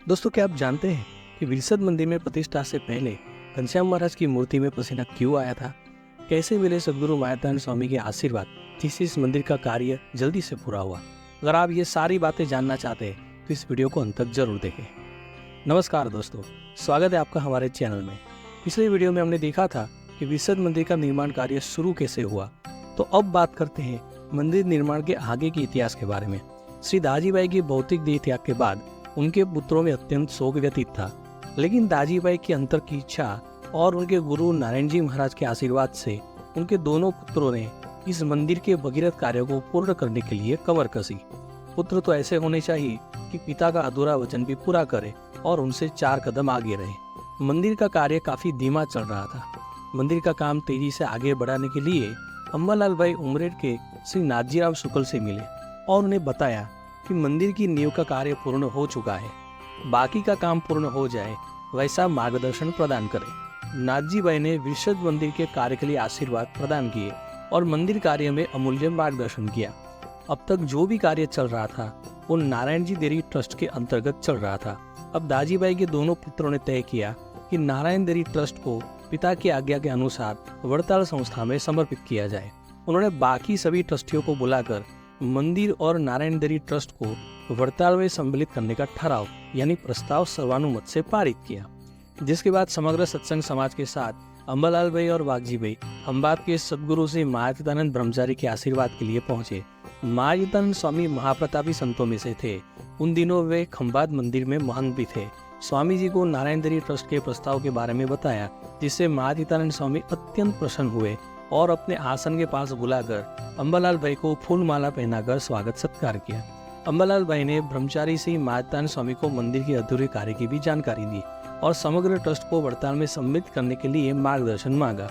दोस्तों, क्या आप जानते हैं कि विरसद मंदिर में प्रतिष्ठा से पहले घनश्याम महाराज की मूर्ति में पसीना क्यों आया था? कैसे मिले सदगुरु मायातानंद स्वामी के आशीर्वाद जिससे इस मंदिर का कार्य जल्दी से पूरा हुआ? अगर आप ये सारी बातें जानना चाहते हैं तो इस वीडियो को अंत तक जरूर देखें। नमस्कार दोस्तों, स्वागत है आपका हमारे चैनल में। पिछले वीडियो में हमने देखा था कि विरसद मंदिर का निर्माण कार्य शुरू कैसे हुआ। तो अब बात करते हैं मंदिर निर्माण के आगे के इतिहास के बारे में। श्री दाजीबाई की भौतिक देह त्याग के बाद उनके पुत्रों में अत्यंत शोक व्यतीत था, लेकिन दाजीबाई की अंतर की इच्छा और उनके गुरु नारायण जी महाराज के आशीर्वाद से उनके दोनों पुत्रों ने इस मंदिर के भगीरथ कार्यों को पूर्ण करने के लिए कमर कसी। पुत्र तो ऐसे होने चाहिए कि पिता का अधूरा वचन भी पूरा करे और उनसे 4 कदम आगे रहे। मंदिर का कार्य काफी धीमा चल रहा था। मंदिर का काम तेजी से आगे बढ़ाने के लिए अम्बालाल भाई उमरेड के श्री नाथजीराव शुक्ल से मिले और उन्हें बताया कि मंदिर की नींव का कार्य पूर्ण हो चुका है, बाकी का काम पूर्ण हो जाए वैसा मार्गदर्शन प्रदान करें। नाथजी भाई ने विरसद मंदिर के कार्य के लिए आशीर्वाद प्रदान किए और मंदिर कार्य में अमूल्य मार्गदर्शन किया। अब तक जो भी कार्य चल रहा था वो नारायण जी डेयरी ट्रस्ट के अंतर्गत चल रहा था। अब दाजीबाई के दोनों पुत्रों ने तय किया कि नारायण डेयरी ट्रस्ट को पिता की आज्ञा के अनुसार वड़ताल संस्था में समर्पित किया जाए। उन्होंने बाकी सभी ट्रस्टियों को बुलाकर मंदिर और नारायण डेयरी ट्रस्ट को वड़ताल में सम्मिलित करने का ठराव यानी प्रस्ताव सर्वानुमत से पारित किया, जिसके बाद समग्र सत्संग समाज के साथ अम्बालाल भाई और वागजी भाई खंभात के सदगुरु से महातीतानंद ब्रह्मचारी के आशीर्वाद के लिए पहुंचे। महातीतानंद स्वामी महाप्रतापी संतों में से थे। उन दिनों वे खंभात मंदिर में महंत भी थे। स्वामी जी को नारायण डेयरी ट्रस्ट के प्रस्ताव के बारे में बताया, जिससे महातीतानंद स्वामी अत्यंत प्रसन्न हुए और अपने आसन के पास बुलाकर अम्बालाल भाई को फूल माला पहनाकर स्वागत सत्कार किया। अम्बालाल भाई ने ब्रह्मचारी से महातीतानंद स्वामी को मंदिर के अधूरे कार्य की भी जानकारी दी और समग्र ट्रस्ट को वड़ताल में सम्मिलित करने के लिए मार्गदर्शन मांगा।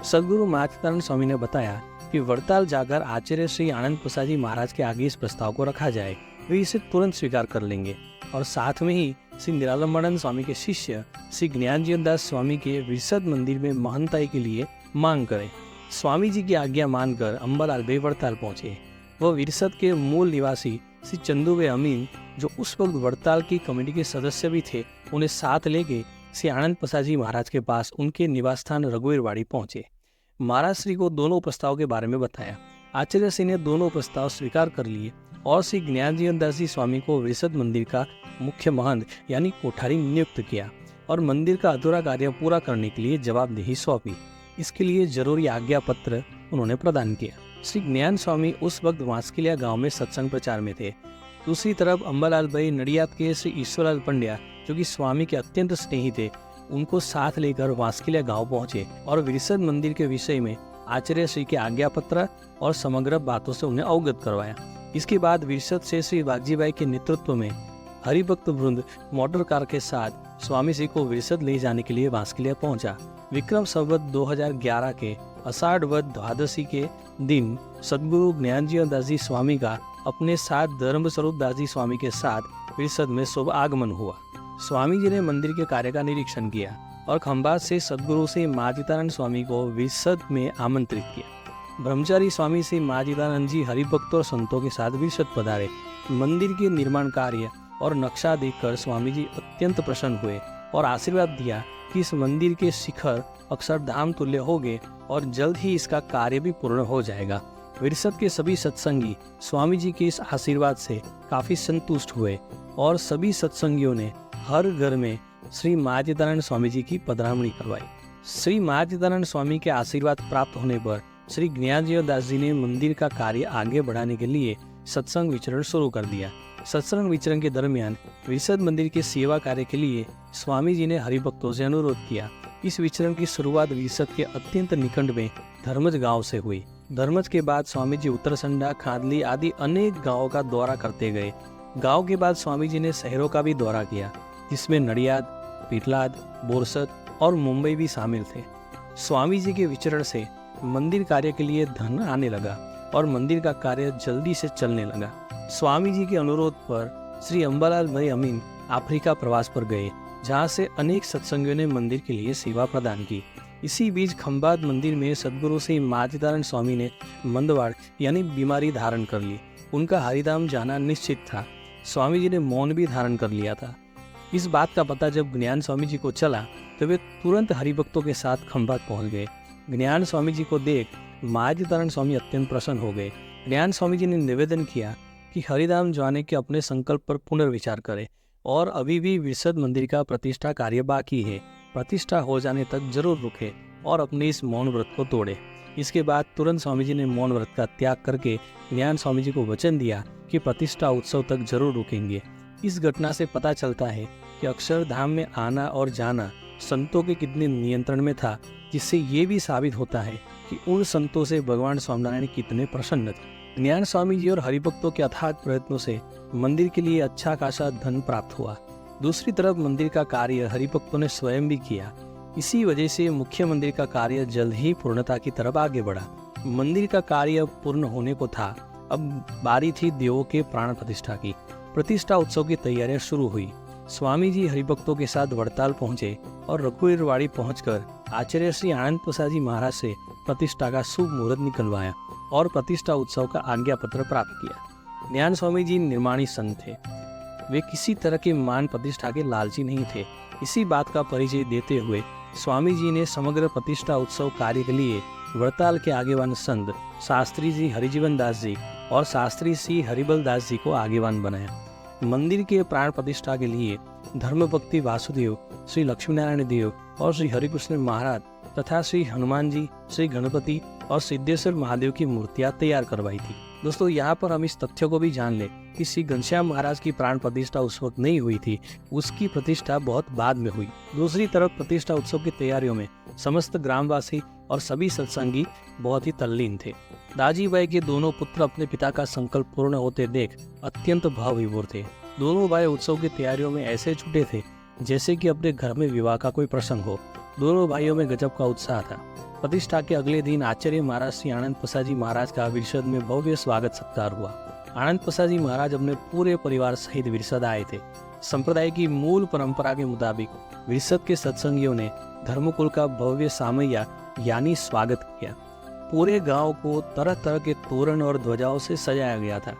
सदगुरु महातीतानंद स्वामी ने बताया कि वड़ताल जाकर आचार्य श्री आनंद प्रसाद जी महाराज के आगे इस प्रस्ताव को रखा जाए, वे इसे तुरंत स्वीकार कर लेंगे और साथ में ही श्री निरालंबानंद स्वामी के शिष्य श्री ज्ञानजीवन दास स्वामी के विरसद मंदिर में महंताई के लिए मांग करें। स्वामी जी की आज्ञा मानकर अम्बालाल भाई वड़ताल पहुंचे। वह विरसद के मूल निवासी श्री चंदू भाई अमीन, जो उस वक्त वड़ताल की कमेटी के सदस्य भी थे, उन्हें साथ लेके श्री आनंद प्रसाद जी महाराज के पास उनके निवास स्थान रघुवीरवाड़ी पहुंचे। महाराज श्री को दोनों प्रस्ताव के बारे में बताया। आचार्य श्री ने दोनों प्रस्ताव स्वीकार कर लिए और श्री ज्ञानजीवन दास जी स्वामी को विरसद मंदिर का मुख्य महंत यानी कोठारी नियुक्त किया और मंदिर का अधूरा कार्य पूरा करने के लिए जवाबदेही सौंपी। इसके लिए जरूरी आज्ञा पत्र उन्होंने प्रदान किया। श्री ज्ञान स्वामी उस वक्त वांसकिलिया गांव में सत्संग प्रचार में थे। दूसरी तरफ अम्बालाल भाई नडियाद के श्री ईश्वरलाल पंड्या, जो कि स्वामी के अत्यंत स्नेही थे, उनको साथ लेकर वांसकिलिया गांव पहुंचे और विरसद मंदिर के विषय में आचार्य श्री के आज्ञा पत्र और समग्र बातों से उन्हें अवगत करवाया। इसके बाद विरसद से श्री वागजी भाई के नेतृत्व में हरिभक्त वृंद मोटर कार के साथ स्वामी जी को विरसद ले जाने के लिए वांसकिलिया पहुंचा। विक्रम संवत 2011 के आषाढ़ वद द्वादशी के दिन सदगुरु ज्ञानजीवन दास जी स्वामी का अपने साथ धर्मस्वरूप दास जी स्वामी के साथ विरसद में शुभ आगमन हुआ। स्वामी जी ने मंदिर के कार्य का निरीक्षण किया और खंभात से सदगुरु से महातीतानंद स्वामी को विरसद में आमंत्रित किया। ब्रह्मचारी स्वामी से महातीतानंद जी हरिभक्तों और संतों के साथ विरसद पधारे। मंदिर के निर्माण कार्य और नक्शा देखकर स्वामी जी अत्यंत प्रसन्न हुए और आशीर्वाद दिया कि इस मंदिर के शिखर अक्षरधाम तुल्य होंगे और जल्द ही इसका कार्य भी पूर्ण हो जाएगा। विरसद के सभी सत्संगी स्वामी जी के इस आशीर्वाद से काफी संतुष्ट हुए और सभी सत्संगियों ने हर घर में श्री महातीतानंद स्वामी जी की पधरामणी करवाई। श्री महातीतानंद स्वामी के आशीर्वाद प्राप्त होने पर श्री ज्ञानजीवन दास जी ने मंदिर का कार्य आगे बढ़ाने के लिए सत्संग विचरण शुरू कर दिया। सत्संग विचरण के दरमियान विरसद मंदिर के सेवा कार्य के लिए स्वामी जी ने हरिभक्तों से अनुरोध किया। इस विचरण की शुरुआत विरसद के अत्यंत निकट में धर्मज गांव से हुई। धर्मज के बाद स्वामी जी उत्तरसंडा, खादली आदि अनेक गांवों का दौरा करते गए। गांव के बाद स्वामी जी ने शहरों का भी दौरा किया, जिसमें नडियाद, पिटलाद, बोरसद और मुंबई भी शामिल थे। स्वामी जी के विचरण से मंदिर कार्य के लिए धन आने लगा और मंदिर का कार्य जल्दी से चलने लगा। स्वामी जी के अनुरोध पर श्री अम्बालाल भाई अमीन अफ्रीका प्रवास पर गए, जहां से अनेक सत्संगियों ने मंदिर के लिए सेवा प्रदान की। इसी बीच खंभात मंदिर में सदगुरु श्री महातीतानंद स्वामी ने मंदवाड़ यानी बीमारी धारण कर ली। उनका हरिधाम जाना निश्चित था। स्वामी जी ने मौन भी धारण कर लिया था। इस बात का पता जब ज्ञान स्वामी जी को चला तो वे तुरंत हरिभक्तों के साथ खंभात पहुंच गए। ज्ञान स्वामी जी को देख महाजीतानंद स्वामी अत्यंत प्रसन्न हो गए। ज्ञान स्वामी जी ने निवेदन किया कि हरिधाम जाने के अपने संकल्प पर पुनर्विचार करें और अभी भी विरसद मंदिर का प्रतिष्ठा कार्य बाकी है, प्रतिष्ठा हो जाने तक जरूर रुके और अपने इस मौन व्रत को तोड़े। इसके बाद तुरंत स्वामी जी ने मौन व्रत का त्याग करके ज्ञान स्वामी जी को वचन दिया कि प्रतिष्ठा उत्सव तक जरूर रुकेंगे। इस घटना से पता चलता है कि अक्षरधाम में आना और जाना संतों के कितने नियंत्रण में था, जिससे ये भी साबित होता है कि उन संतों से भगवान स्वामीनारायण कितने प्रसन्न थे। ज्ञान स्वामी जी और हरिभक्तों के अथाक प्रयत्नों से मंदिर के लिए अच्छा खासा धन प्राप्त हुआ। दूसरी तरफ मंदिर का कार्य हरिभक्तों ने स्वयं भी किया। इसी वजह से मुख्य मंदिर का कार्य जल्द ही पूर्णता की तरफ आगे बढ़ा। मंदिर का कार्य पूर्ण होने को था, अब बारी थी देवों के प्राण प्रतिष्ठा की। प्रतिष्ठा उत्सव की तैयारियां शुरू हुई। स्वामी जी हरिभक्तों के साथ वड़ताल पहुंचे और रघुवीरवाड़ी पहुंचकर आचार्य श्री आनंद प्रसाद जी महाराज से प्रतिष्ठा का शुभ मुहूर्त निकलवाया और प्रतिष्ठा उत्सव का आज्ञा पत्र प्राप्त किया। ज्ञान स्वामी जी निर्माणी संत थे। वे किसी तरह के मान प्रतिष्ठा के लालची नहीं थे। इसी बात का परिचय देते हुए स्वामी जी ने समग्र प्रतिष्ठा उत्सव कार्य के लिए वड़ताल के आगेवान संत शास्त्री जी हरिजीवन दास जी और शास्त्री श्री हरिबल दास जी को आगेवान बनाया। मंदिर के प्राण प्रतिष्ठा के लिए धर्मभक्ति वासुदेव, श्री लक्ष्मीनारायण देव और श्री हरिकृष्ण महाराज तथा श्री हनुमान जी, श्री गणपति और सिद्धेश्वर महादेव की मूर्तियां तैयार करवाई थी। दोस्तों, यहाँ पर हम इस तथ्य को भी जान ले कि श्री घनश्याम महाराज की प्राण प्रतिष्ठा उस वक्त नहीं हुई थी, उसकी प्रतिष्ठा बहुत बाद में हुई। दूसरी तरफ प्रतिष्ठा उत्सव की तैयारियों में समस्त ग्रामवासी और सभी सत्संगी बहुत ही तल्लीन थे। दाजी भाई के दोनों पुत्र अपने पिता का संकल्प पूर्ण होते देख अत्यंत भाव विभोर थे। दोनों भाई उत्सव की तैयारियों में ऐसे जुटे थे जैसे कि अपने घर में विवाह का कोई प्रसंग हो। दोनों भाइयों में गजब का उत्साह था। प्रतिष्ठा के अगले दिन आचार्य महाराज श्री आनंद प्रसाद जी महाराज का विरसद में भव्य स्वागत सत्कार हुआ। आनंद प्रसाद जी महाराज अपने पूरे परिवार सहित विरसद आए थे। संप्रदाय की मूल परंपरा के मुताबिक विरसद के सत्संगियों ने धर्मकुल का भव्य सामैया यानी स्वागत किया। पूरे गांव को तरह तरह के तोरण और ध्वजाओं से सजाया गया था।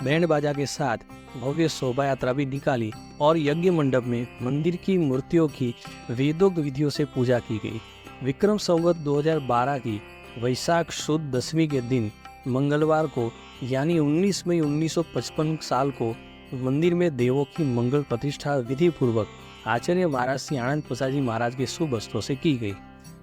बैंड बाजा के साथ भव्य शोभा यात्रा भी निकाली और यज्ञ मंडप में मंदिर की मूर्तियों की वेदोक्त विधियों से पूजा की गई। विक्रम संवत 2012 की वैशाख शुद्ध 10वीं के दिन मंगलवार को यानी 19 मई 1955 साल को मंदिर में देवों की मंगल प्रतिष्ठा विधि पूर्वक आचार्य महाराज श्री आनंद प्रसाद जी महाराज के शुभ हस्तों से की गई।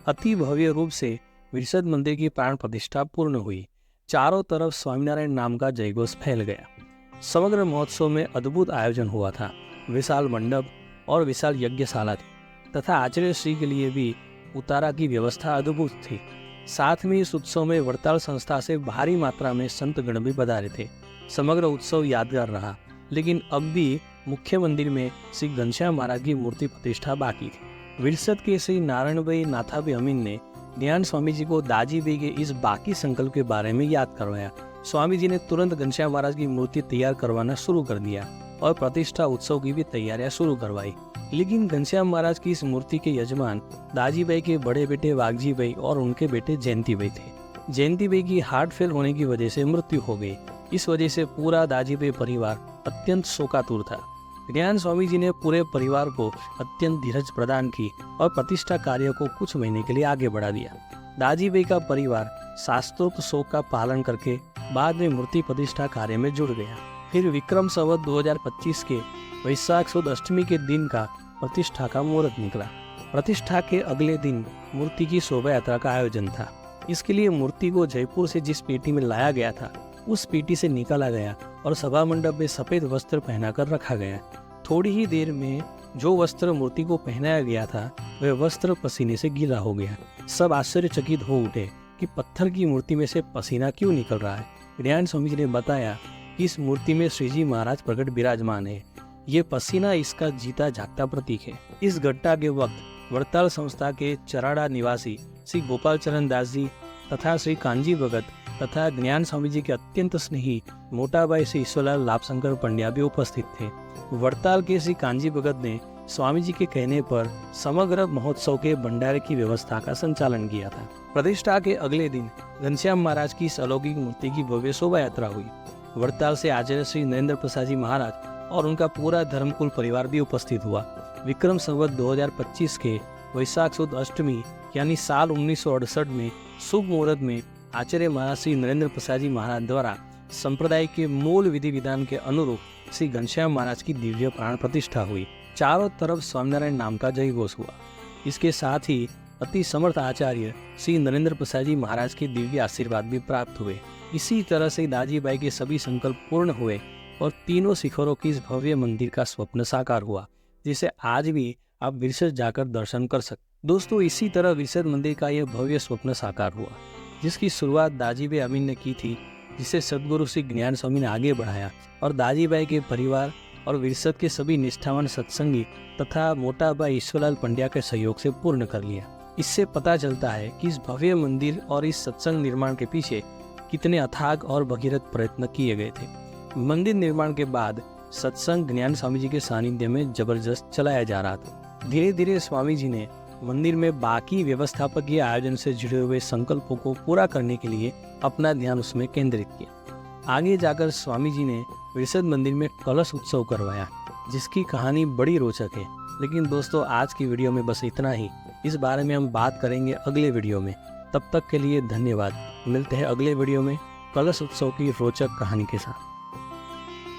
अति भव्य रूप से विरसद मंदिर की प्राण प्रतिष्ठा पूर्ण हुई। चारों तरफ स्वामीनारायण नाम का जयघोष फैल गया। समग्र महोत्सव में अद्भुत आयोजन हुआ था। विशाल मंडप और विशाल यज्ञशाला थी तथा आचार्य श्री के लिए भी उतारा की व्यवस्था अद्भुत थी। साथ में इस उत्सव में वड़ताल संस्था से भारी मात्रा में संत गण भी पधारे थे। समग्र उत्सव यादगार रहा, लेकिन अब भी मुख्य मंदिर में श्री घनश्याम महाराज की मूर्ति प्रतिष्ठा बाकी थी। विरसद के श्री नारायण भाई नाथाभी अमीन ने ज्ञान स्वामी जी को दाजी भाई के इस बाकी संकल्प के बारे में याद करवाया। स्वामी जी ने तुरंत घनश्याम महाराज की मूर्ति तैयार करवाना शुरू कर दिया और प्रतिष्ठा उत्सव की भी तैयारियां शुरू करवाई। लेकिन घनश्याम महाराज की इस मूर्ति के यजमान दाजी भाई के बड़े बेटे वागजी भाई और उनके बेटे जयंती भाई थे। जयंती भाई की हार्ट फेल होने की वजह से मृत्यु हो गई। इस वजह से पूरा दाजी भाई परिवार अत्यंत शोकातुर था। ज्ञान स्वामी जी ने पूरे परिवार को अत्यंत धीरज प्रदान की और प्रतिष्ठा कार्य को कुछ महीने के लिए आगे बढ़ा दिया। दाजी भाई का परिवार शास्त्रोक्त शोक का पालन करके बाद में मूर्ति प्रतिष्ठा कार्य में जुड़ गया। फिर विक्रम संवत 2025 के वैशाख शुद्ध अष्टमी के दिन का प्रतिष्ठा का मुहूर्त निकला। प्रतिष्ठा के अगले दिन मूर्ति की शोभा यात्रा का आयोजन था। इसके लिए मूर्ति को जयपुर से जिस पेटी में लाया गया था उस पेटी से निकाला गया और सभा मंडप में सफेद वस्त्र पहनाकर रखा गया। थोड़ी ही देर में जो वस्त्र मूर्ति को पहनाया गया था वह वस्त्र पसीने से गीला हो गया। सब आश्चर्यचकित हो उठे कि पत्थर की मूर्ति में से पसीना क्यों निकल रहा है। ज्ञान स्वामी जी ने बताया कि इस मूर्ति में श्रीजी महाराज प्रकट विराजमान है। ये पसीना इसका जीता जागता प्रतीक है। इस घटना के वक्त वड़ताल संस्था के चराड़ा निवासी श्री गोपाल चरण दास जी तथा श्री कांजी भगत तथा ज्ञान स्वामी जी के अत्यंत स्नेही मोटा भाई श्री ईश्वरलाल लाभशंकर पंड्या भी उपस्थित थे। वड़ताल के श्री कांजी भगत ने स्वामी जी के कहने पर समग्र महोत्सव के भंडारे की व्यवस्था का संचालन किया था। प्रतिष्ठा के अगले दिन घनश्याम महाराज की इस अलौकिक मूर्ति की भव्य शोभा यात्रा हुई। वड़ताल से आचार्य श्री नरेंद्र प्रसाद जी महाराज और उनका पूरा धर्मकुल परिवार भी उपस्थित हुआ। विक्रम संवत 2025 के वैशाख सुद अष्टमी यानी साल 1968 में शुभ मुहूर्त में आचार्य महाराज श्री नरेंद्र प्रसाद जी महाराज द्वारा संप्रदाय के मूल विधि विधान के अनुरूप श्री घनश्याम महाराज की दिव्य प्राण प्रतिष्ठा हुई। चारों तरफ स्वामीनारायण नाम का जय घोष हुआ। इसके साथ ही अति समर्थ आचार्य श्री नरेंद्र प्रसाद जी महाराज के दिव्य आशीर्वाद भी प्राप्त हुए। इसी तरह से दाजीबाई के सभी संकल्प पूर्ण हुए और तीनों शिखरों की इस भव्य मंदिर का स्वप्न साकार हुआ, जिसे आज भी आप विरसद जाकर दर्शन कर सकते। दोस्तों, इसी तरह विरसद मंदिर का यह भव्य स्वप्न साकार हुआ, जिसकी शुरुआत दाजीबाई अमीन ने की थी, जिसे सदगुरु श्री ज्ञान स्वामी ने आगे बढ़ाया और दाजीबाई के परिवार और विरसद के सभी निष्ठावान सत्संगी तथा मोटा भाई ईश्वरलाल पंड्या के सहयोग से पूर्ण कर लिया। इससे पता चलता है कि इस भव्य मंदिर और इस सत्संग निर्माण के पीछे कितने अथाग और भगीरथ प्रयत्न किए गए थे। मंदिर निर्माण के बाद सत्संग ज्ञान स्वामी जी के सानिध्य में जबरदस्त चलाया जा रहा था। धीरे धीरे स्वामी जी ने मंदिर में बाकी व्यवस्थापकीय आयोजन से जुड़े हुए संकल्पों को पूरा करने के लिए अपना ध्यान उसमें केंद्रित किया। आगे जाकर स्वामी जी ने विरसद मंदिर में कलश उत्सव करवाया, जिसकी कहानी बड़ी रोचक है। लेकिन दोस्तों, आज की वीडियो में बस इतना ही। इस बारे में हम बात करेंगे अगले वीडियो में। तब तक के लिए धन्यवाद। मिलते हैं अगले वीडियो में कलश उत्सव की रोचक कहानी के साथ।